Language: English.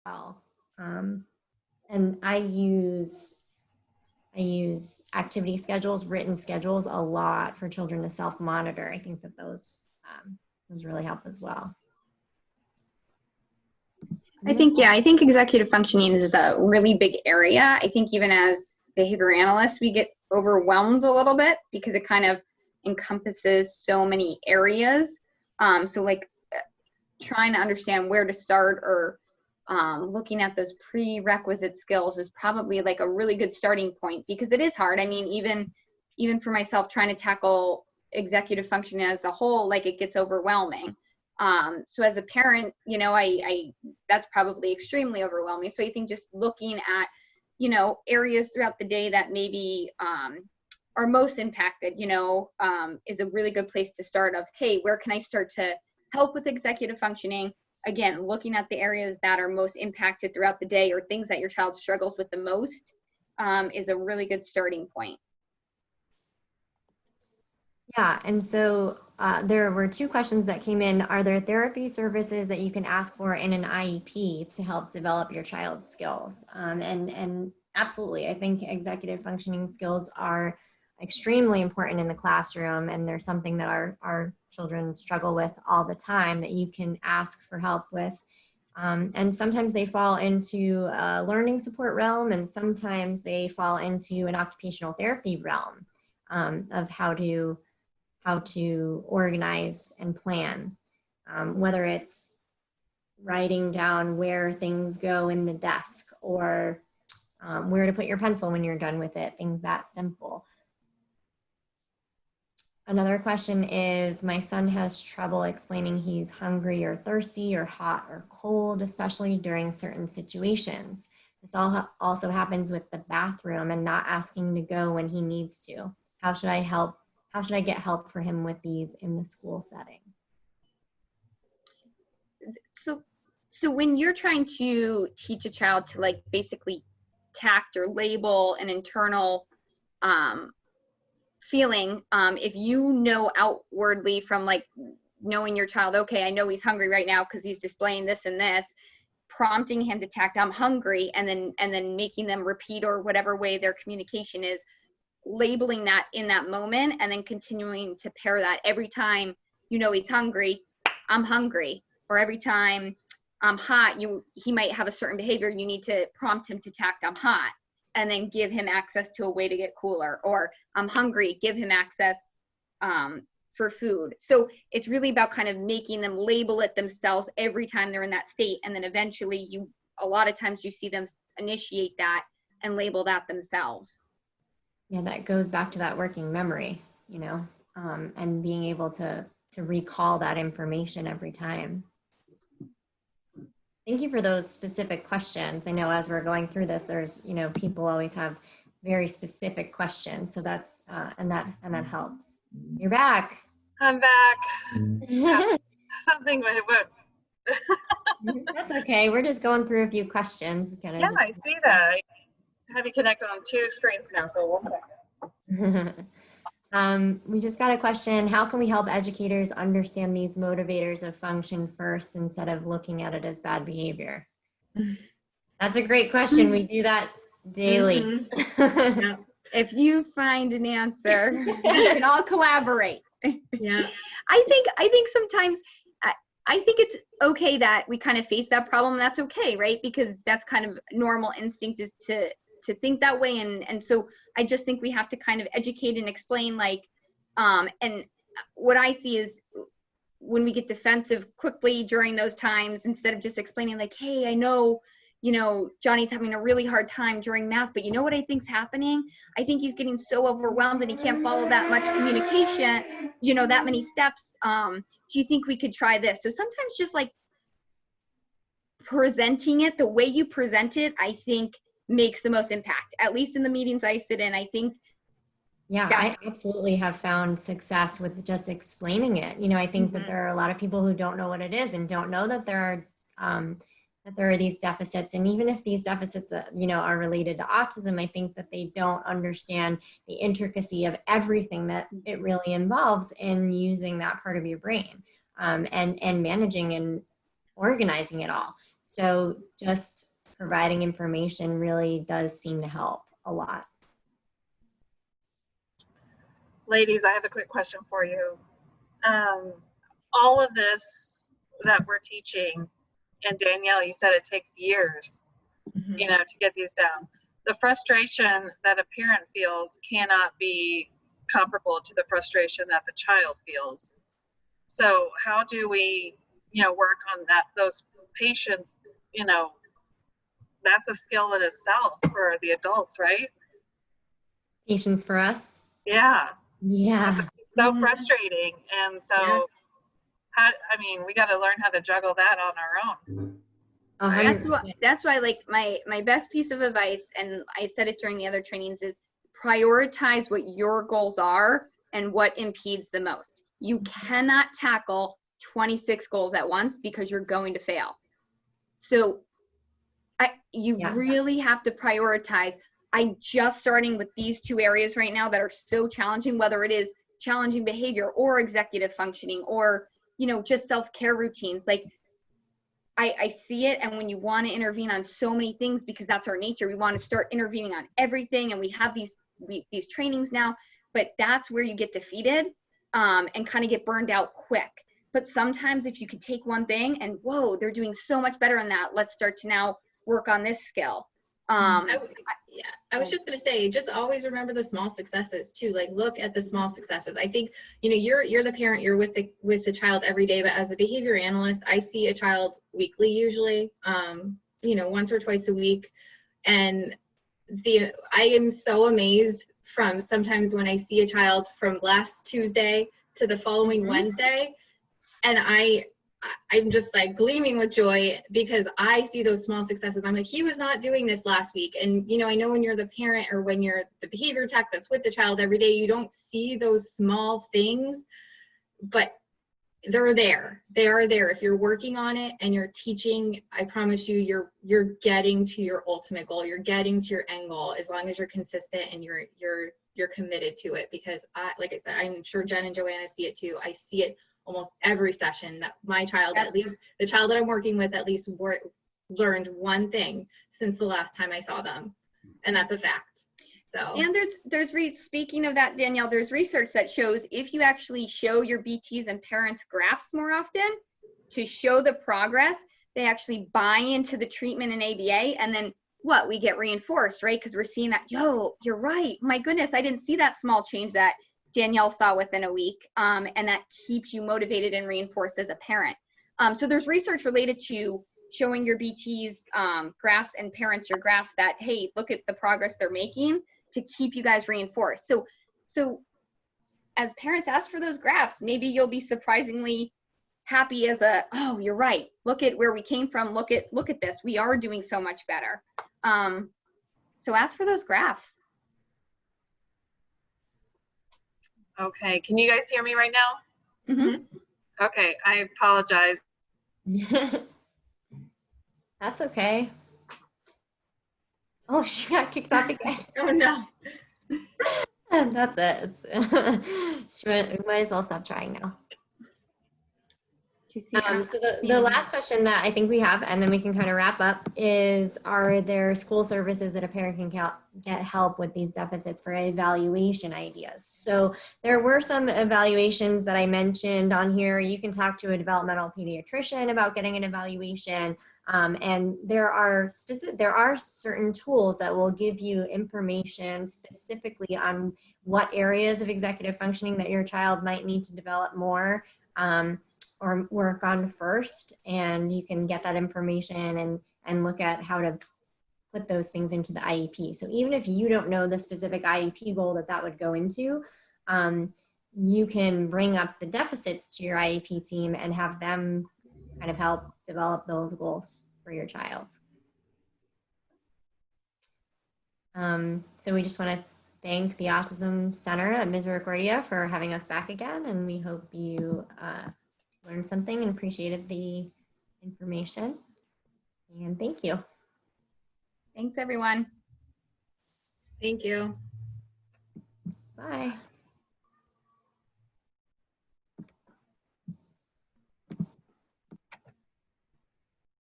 well. And I use activity schedules, written schedules a lot for children to self-monitor. I think that those really help as well. I think executive functioning is a really big area. I think even as behavior analysts, we get overwhelmed a little bit because it kind of encompasses so many areas. So like trying to understand where to start, or looking at those prerequisite skills is probably like a really good starting point, because it is hard. I mean, even for myself, trying to tackle executive functioning as a whole, like it gets overwhelming. So as a parent, you know, I that's probably extremely overwhelming. So I think just looking at, you know, areas throughout the day that maybe are most impacted, you know, is a really good place to start of, hey, where can I start to help with executive functioning? Again, looking at the areas that are most impacted throughout the day, or things that your child struggles with the most, is a really good starting point. Yeah, and so there were 2 questions that came in. Are there therapy services that you can ask for in an IEP to help develop your child's skills? And absolutely, I think executive functioning skills are extremely important in the classroom, and there's something that our children struggle with all the time that you can ask for help with. And sometimes they fall into a learning support realm, and sometimes they fall into an occupational therapy realm of how to organize and plan, whether it's writing down where things go in the desk, or where to put your pencil when you're done with it, things that simple. Another question is, my son has trouble explaining he's hungry or thirsty or hot or cold, especially during certain situations. This also happens with the bathroom and not asking to go when he needs to. How should I get help for him with these in the school setting? So when you're trying to teach a child to like basically tact or label an internal feeling, if you know outwardly from like knowing your child, okay, I know he's hungry right now because he's displaying this and this, prompting him to tact, I'm hungry, and then making them repeat, or whatever way their communication is, labeling that in that moment, and then continuing to pair that every time you know he's hungry, I'm hungry, or every time I'm hot, he might have a certain behavior, you need to prompt him to tact, I'm hot, and then give him access to a way to get cooler, or I'm hungry, give him access for food. So it's really about kind of making them label it themselves every time they're in that state, and then eventually a lot of times you see them initiate that and label that themselves. Yeah, that goes back to that working memory, you know, and being able to recall that information every time. Thank you for those specific questions. I know as we're going through this, there's, you know, people always have very specific questions. So that's, and that helps. You're back. I'm back. Yeah, something with That's okay. We're just going through a few questions. Yeah, I see that. I have you connected on 2 screens now, so we just got a question. How can we help educators understand these motivators of function first instead of looking at it as bad behavior? That's a great question. We do that daily. Mm-hmm. Yeah. If you find an answer, we can all collaborate. Yeah. I think sometimes I think it's okay that we kind of face that problem. That's okay, right? Because that's kind of normal instinct, is to think that way. And so I just think we have to kind of educate and explain, like, and what I see is when we get defensive quickly during those times, instead of just explaining like, hey, I know, you know, Johnny's having a really hard time during math, but you know what I think's happening? I think he's getting so overwhelmed and he can't follow that much communication, you know, that many steps. Do you think we could try this? So sometimes just like presenting it, the way you present it, I think makes the most impact, at least in the meetings I sit in. I think I absolutely have found success with just explaining it. You know, I think that there are a lot of people who don't know what it is and don't know that there are these deficits. And even if these deficits, you know, are related to autism, I think that they don't understand the intricacy of everything that it really involves in using that part of your brain, and managing and organizing it all. So just providing information really does seem to help a lot. Ladies, I have a quick question for you. All of this that we're teaching, and Danielle, you said it takes years, you know, to get these down. The frustration that a parent feels cannot be comparable to the frustration that the child feels. So how do we, you know, work on that, those patients, you know, that's a skill in itself for the adults, right? Patience for us. Yeah. Yeah. So frustrating. And so how, I mean, we got to learn how to juggle that on our own. Right? That's why like my best piece of advice, and I said it during the other trainings, is prioritize what your goals are and what impedes the most. You cannot tackle 26 goals at once because you're going to fail. So you really have to prioritize. I'm just starting with these 2 areas right now that are so challenging, whether it is challenging behavior or executive functioning or, you know, just self-care routines. Like I see it, and when you want to intervene on so many things, because that's our nature, we want to start intervening on everything, and we have these trainings now, but that's where you get defeated and kind of get burned out quick. But sometimes if you could take one thing and, whoa, they're doing so much better on that, let's start to now work on this skill. I was just going to say, just always remember the small successes too. Like, look at the small successes. I think, you know, you're the parent, you're with the child every day, but as a behavior analyst, I see a child weekly, usually, you know, once or twice a week. And I am so amazed from sometimes when I see a child from last Tuesday to the following Wednesday, and I'm just like gleaming with joy because I see those small successes. I'm like, he was not doing this last week. And, you know, I know when you're the parent or when you're the behavior tech that's with the child every day, you don't see those small things, but they're there. They are there. If you're working on it and you're teaching, I promise you, you're getting to your ultimate goal. You're getting to your end goal as long as you're consistent and you're committed to it. Because like I said, I'm sure Jen and Joanna see it too. I see it almost every session that my child, at least the child that I'm working with, at least learned one thing since the last time I saw them, and that's a fact. So, and speaking of that, Danielle, there's research that shows if you actually show your BTs and parents graphs more often to show the progress, they actually buy into the treatment in ABA, and then we get reinforced, right? Because we're seeing that, yo, you're right. My goodness, I didn't see that small change that Danielle saw within a week, and that keeps you motivated and reinforced as a parent. So there's research related to showing your BTs graphs and parents your graphs that, hey, look at the progress they're making to keep you guys reinforced. So as parents ask for those graphs, maybe you'll be surprisingly happy as oh, you're right. Look at where we came from. Look at this. We are doing so much better. So ask for those graphs. Okay, can you guys hear me right now? Mm-hmm. Okay, I apologize. That's okay. Oh, she got kicked off again. oh no. That's it. We might as well stop trying now. So the last question that I think we have, and then we can kind of wrap up, is are there school services that a parent can get help with these deficits for evaluation ideas? So there were some evaluations that I mentioned on here. You can talk to a developmental pediatrician about getting an evaluation. And there are certain tools that will give you information specifically on what areas of executive functioning that your child might need to develop more or work on first, and you can get that information and look at how to put those things into the IEP. So even if you don't know the specific IEP goal that would go into, you can bring up the deficits to your IEP team and have them kind of help develop those goals for your child. So we just want to thank the Autism Center at Misericordia for having us back again, and we hope you learned something and appreciated the information. And thank you. Thanks, everyone. Thank you. Bye.